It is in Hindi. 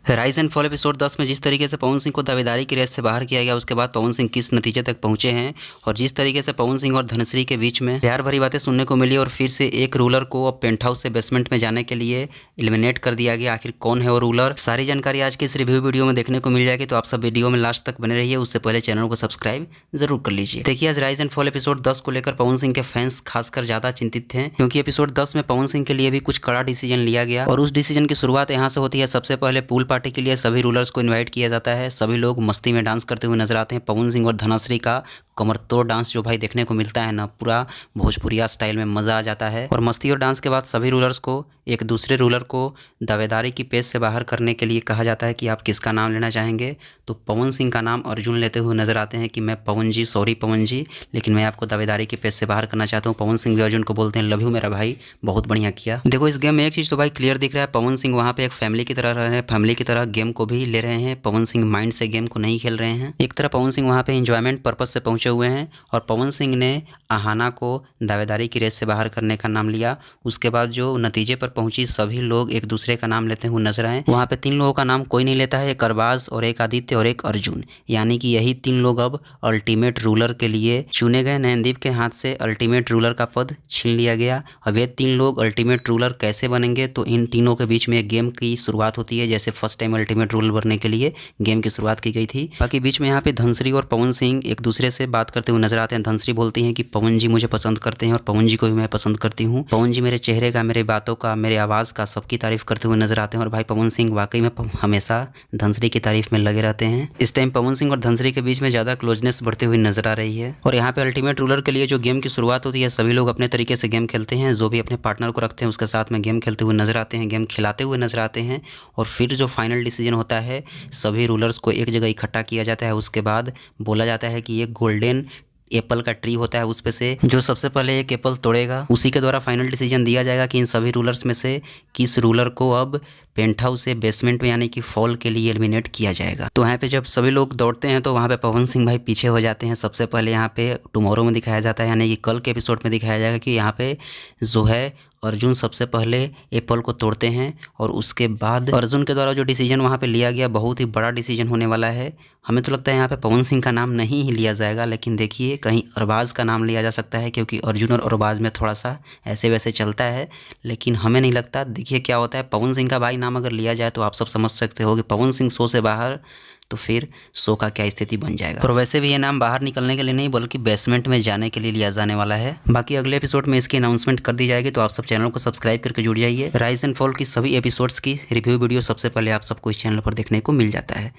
राइज एंड फॉल एपिसोड 10 में जिस तरीके से पवन सिंह को दावेदारी की रेस से बाहर किया गया, उसके बाद पवन सिंह किस नतीजे तक पहुंचे हैं और जिस तरीके से पवन सिंह और धनश्री के बीच में प्यार भरी बातें सुनने को मिली और फिर से एक रूलर को अब पेंट हाउस से बेसमेंट में जाने के लिए एलिमिनेट कर दिया गया। आखिर कौन है वो रूलर, सारी जानकारी आज के इस रिव्यू वीडियो में देखने को मिल जाएगी। तो आप सब वीडियो में लास्ट तक बने रहिए, उससे पहले चैनल को सब्सक्राइब जरूर कर लीजिए। देखिए, आज राइज एंड फॉल एपिसोड 10 को लेकर पवन सिंह के फैंस खासकर ज्यादा चिंतित थे, क्योंकि एपिसोड 10 में पवन सिंह के लिए भी कुछ कड़ा डिसीजन लिया गया और उस डिसीजन की शुरुआत यहाँ से होती है। सबसे पहले पूल पार्टी के लिए सभी रूलर्स को इनवाइट किया जाता है। सभी लोग मस्ती में डांस करते हुए नजर आते हैं। पवन सिंह और धनश्री का कमर तोड़ डांस जो भाई देखने को मिलता है ना, पूरा भोजपुरिया स्टाइल में मजा आ जाता है। और मस्ती और डांस के बाद सभी रूलर्स को एक दूसरे रूलर को दावेदारी की पेश से बाहर करने के लिए कहा जाता है कि आप किसका नाम लेना चाहेंगे। तो पवन सिंह का नाम अर्जुन लेते हुए नजर आते हैं कि मैं पवन जी, सॉरी पवन जी, लेकिन मैं आपको दावेदारी की पेश से बाहर करना चाहता हूँ। पवन सिंह भी अर्जुन को बोलते हैं लव यू मेरा भाई, बहुत बढ़िया किया। देखो, इस गेम में एक चीज़ तो भाई क्लियर दिख रहा है, पवन सिंह वहाँ पे एक फैमिली की तरह रह रहे हैं, फैमिली की तरह गेम को भी ले रहे हैं। पवन सिंह माइंड से गेम को नहीं खेल रहे हैं। एक तरह पवन सिंह वहाँ पे एंजॉयमेंट पर्पज से पहुंचे हुए हैं और पवन सिंह ने आहाना को दावेदारी की रेस से बाहर करने का नाम लिया। उसके बाद जो नतीजे पर पहुंची, सभी लोग एक दूसरे का नाम लेते हुए नजर आए। वहाँ पे 3 लोगों का नाम कोई नहीं लेता है, एक अरबाज और एक आदित्य और एक अर्जुन, यानी कि यही 3 लोग अब अल्टीमेट रूलर के लिए चुने गए। नयनदीप के हाथ से अल्टीमेट रूलर का पद छीन लिया गया। अब ये 3 लोग अल्टीमेट रूलर कैसे बनेंगे, तो इन तीनों के बीच में एक गेम की शुरुआत होती है, जैसे फर्स्ट टाइम अल्टीमेट रूलर बनने के लिए गेम की शुरुआत की गई थी। बाकी बीच में यहाँ पे धनश्री और पवन सिंह एक दूसरे से बात करते हुए नजर आते हैं। धनश्री बोलती हैं कि पवन जी मुझे पसंद करते हैं और पवन जी को भी मैं पसंद करती हूँ। पवन जी मेरे चेहरे का, मेरे बातों का, मेरे आवाज़ का सबकी तारीफ करते हुए नजर आते हैं और भाई पवन सिंह वाकई में हमेशा धनश्री की तारीफ में लगे रहते हैं। इस टाइम पवन सिंह और धनश्री के बीच में ज़्यादा क्लोजनेस बढ़ती हुई नजर आ रही है। और यहाँ पे अल्टीमेट रूलर के लिए जो गेम की शुरुआत होती है, सभी लोग अपने तरीके से गेम खेलते हैं। जो भी अपने पार्टनर को रखते हैं उसके साथ में गेम खेलते हुए नजर आते हैं, गेम खिलाते हुए नजर आते हैं। और फिर जो फाइनल डिसीजन होता है, सभी रूलर्स को एक जगह इकट्ठा किया जाता है। उसके बाद बोला जाता है कि ये गोल्डन एप्पल का ट्री होता है, उस पे से जो सबसे पहले एक एप्पल तोड़ेगा उसी के द्वारा फाइनल डिसीजन दिया जाएगा कि इन सभी रूलर्स में से किस रूलर को अब पेंट हाउस से बेसमेंट में यानी कि फॉल के लिए एलिमिनेट किया जाएगा। तो यहाँ पे जब सभी लोग दौड़ते हैं तो वहाँ पे पवन सिंह भाई पीछे हो जाते हैं। सबसे पहले यहाँ पे टुमारो में दिखाया जाता है, यानी कि कल के एपिसोड में दिखाया जाएगा कि यहाँ पे जो है अर्जुन सबसे पहले एप्पल को तोड़ते हैं और उसके बाद अर्जुन के द्वारा जो डिसीजन वहाँ पे लिया गया बहुत ही बड़ा डिसीजन होने वाला है। हमें तो लगता है यहाँ पे पवन सिंह का नाम नहीं ही लिया जाएगा, लेकिन देखिए कहीं अरबाज का नाम लिया जा सकता है, क्योंकि अर्जुन और अरबाज में थोड़ा सा ऐसे वैसे चलता है, लेकिन हमें नहीं लगता। देखिए क्या होता है, पवन सिंह का भाई नाम अगर लिया जाए तो आप सब समझ सकते हो कि पवन सिंह शो से बाहर तो फिर शो का क्या स्थिति बन जाएगा। और वैसे भी ये नाम बाहर निकलने के लिए नहीं बल्कि बेसमेंट में जाने के लिए लिया जाने वाला है। बाकी अगले एपिसोड में इसकी अनाउंसमेंट कर दी जाएगी, तो आप सब चैनल को सब्सक्राइब करके जुड़ जाइए। राइज एंड फॉल की सभी एपिसोड्स की रिव्यू वीडियो सबसे पहले आप सबको इस चैनल पर देखने को मिल जाता है।